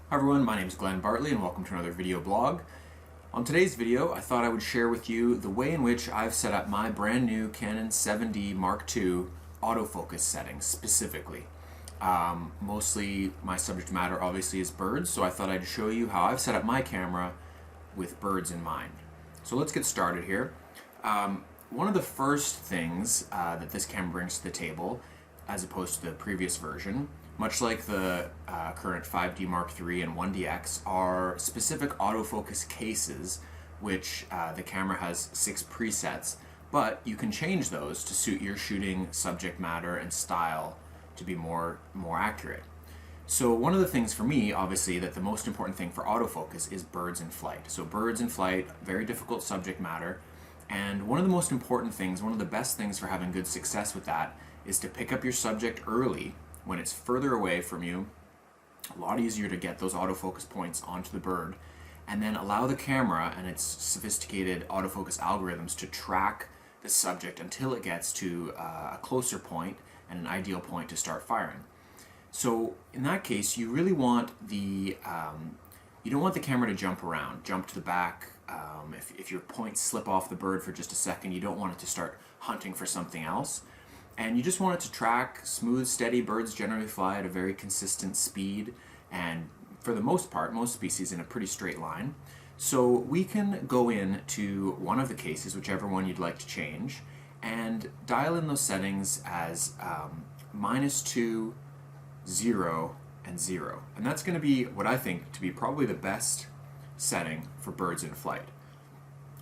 Hi everyone, my name is Glenn Bartley and welcome to another video blog. On today's video, I thought I would share with you the way in which I've set up my brand new Canon 7D Mark II autofocus settings specifically. Mostly my subject matter obviously is birds, so I thought I'd show you how I've set up my camera with birds in mind. So let's get started here. One of the first things that this camera brings to the table, as opposed to the previous version, much like the current 5D Mark III and 1DX, are specific autofocus cases, which the camera has 6 presets, but you can change those to suit your shooting subject matter and style to be more accurate. So one of the things for me, obviously, that the most important thing for autofocus is birds in flight. So birds in flight, very difficult subject matter, and one of the most important things, one of the best things for having good success with that is to pick up your subject early when it's further away from you. A lot easier to get those autofocus points onto the bird, and then allow the camera and its sophisticated autofocus algorithms to track the subject until it gets to a closer point and an ideal point to start firing. So in that case, you really want the you don't want the camera to jump around, jump to the back. If your points slip off the bird for just a second, you don't want it to start hunting for something else. And you just want it to track smooth, steady. Birds generally fly at a very consistent speed, and for the most part, most species in a pretty straight line. So we can go in to one of the cases, whichever one you'd like to change, and dial in those settings as -2, 0, and 0. And that's going to be what I think to be probably the best setting for birds in flight.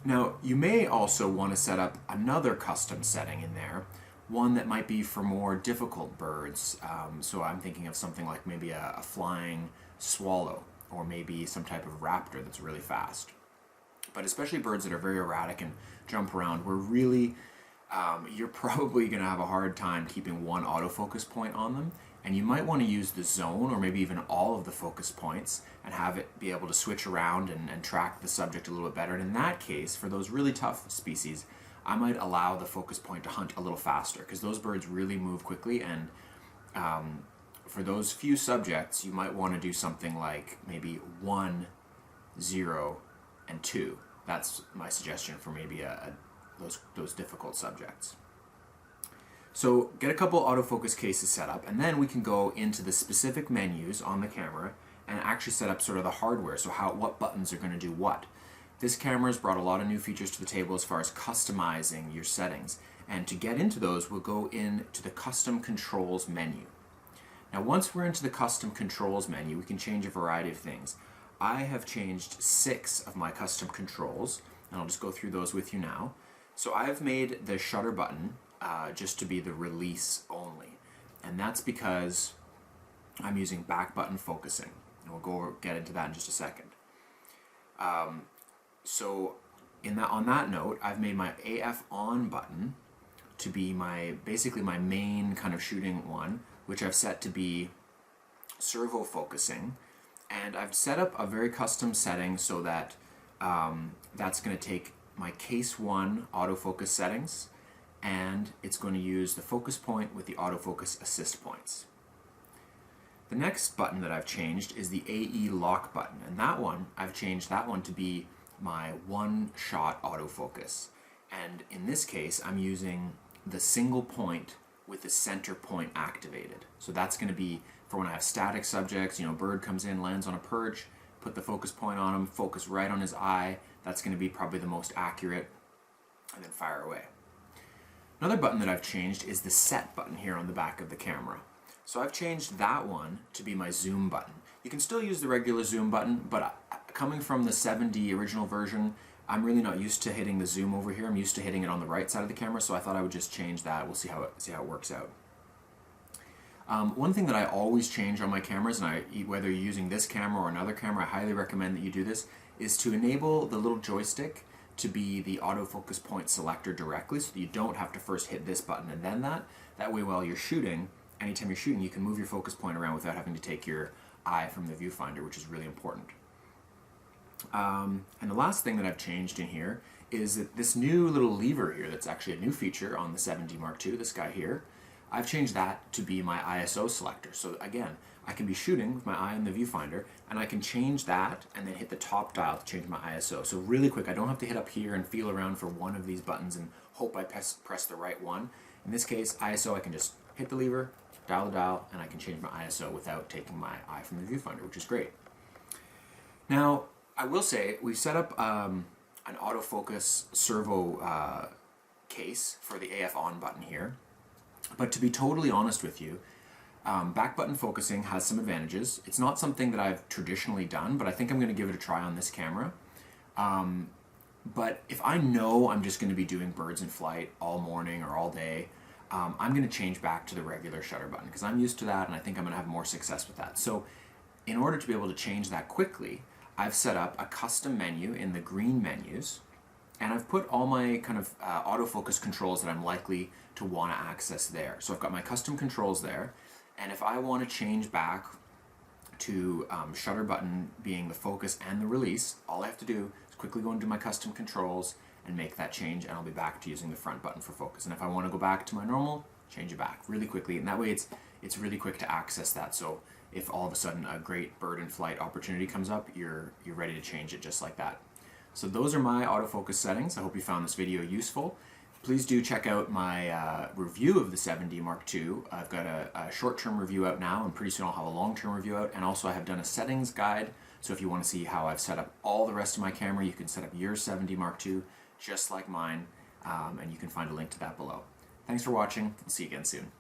Now, you may also want to set up another custom setting in there, one that might be for more difficult birds. So I'm thinking of something like maybe a flying swallow, or maybe some type of raptor that's really fast. But especially birds that are very erratic and jump around, you're probably going to have a hard time keeping one autofocus point on them, and you might want to use the zone or maybe even all of the focus points and have it be able to switch around and track the subject a little bit better. And in that case, for those really tough species, I might allow the focus point to hunt a little faster, because those birds really move quickly, and for those few subjects, you might want to do something like maybe 1, 0, and 2. That's my suggestion for maybe those difficult subjects. So get a couple autofocus cases set up, and then we can go into the specific menus on the camera and actually set up sort of the hardware, so what buttons are going to do what. This camera has brought a lot of new features to the table as far as customizing your settings, and to get into those, we'll go into the custom controls menu. Now once we're into the custom controls menu, we can change a variety of things. I have changed 6 of my custom controls, and I'll just go through those with you now. So I've made the shutter button just to be the release only, and that's because I'm using back button focusing, and we'll get into that in just a second. So on that note, I've made my AF on button to be basically my main kind of shooting one, which I've set to be servo focusing, and I've set up a very custom setting so that that's going to take my case 1 autofocus settings, and it's going to use the focus point with the autofocus assist points. The next button that I've changed is the AE lock button, and I've changed that one to be my one-shot autofocus. And in this case, I'm using the single point with the center point activated. So that's going to be for when I have static subjects, bird comes in, lands on a perch, put the focus point on him, focus right on his eye. That's going to be probably the most accurate, and then fire away. Another button that I've changed is the set button here on the back of the camera. So I've changed that one to be my zoom button. You can still use the regular zoom button, but coming from the 7D original version, I'm really not used to hitting the zoom over here. I'm used to hitting it on the right side of the camera, so I thought I would just change that. We'll see how it works out. One thing that I always change on my cameras, and whether you're using this camera or another camera, I highly recommend that you do this, is to enable the little joystick to be the autofocus point selector directly, so that you don't have to first hit this button and then that. That way, while you're shooting, anytime you're shooting, you can move your focus point around without having to take your eye from the viewfinder, which is really important. And the last thing that I've changed in here is that this new little lever here, that's actually a new feature on the 7D Mark II, this guy here, I've changed that to be my ISO selector. So again, I can be shooting with my eye in the viewfinder, and I can change that and then hit the top dial to change my ISO. So really quick, I don't have to hit up here and feel around for one of these buttons and hope I press the right one. In this case, ISO, I can just hit the lever, dial the dial, and I can change my ISO without taking my eye from the viewfinder, which is great. Now, I will say, we've set up an autofocus servo case for the AF on button here. But to be totally honest with you, back button focusing has some advantages. It's not something that I've traditionally done, but I think I'm going to give it a try on this camera. But if I know I'm just going to be doing birds in flight all morning or all day, I'm going to change back to the regular shutter button because I'm used to that and I think I'm going to have more success with that. So in order to be able to change that quickly, I've set up a custom menu in the green menus, and I've put all my kind of autofocus controls that I'm likely to want to access there. So I've got my custom controls there, and if I want to change back to shutter button being the focus and the release, all I have to do is quickly go into my custom controls and make that change, and I'll be back to using the front button for focus. And if I want to go back to my normal, change it back really quickly, and that way it's really quick to access that. So if all of a sudden a great bird in flight opportunity comes up, you're ready to change it just like that. So those are my autofocus settings. I hope you found this video useful. Please do check out my review of the 7D Mark II. I've got a short-term review out now, and pretty soon I'll have a long-term review out. And also I have done a settings guide, so if you want to see how I've set up all the rest of my camera, you can set up your 7D Mark II just like mine, and you can find a link to that below. Thanks for watching. We'll see you again soon.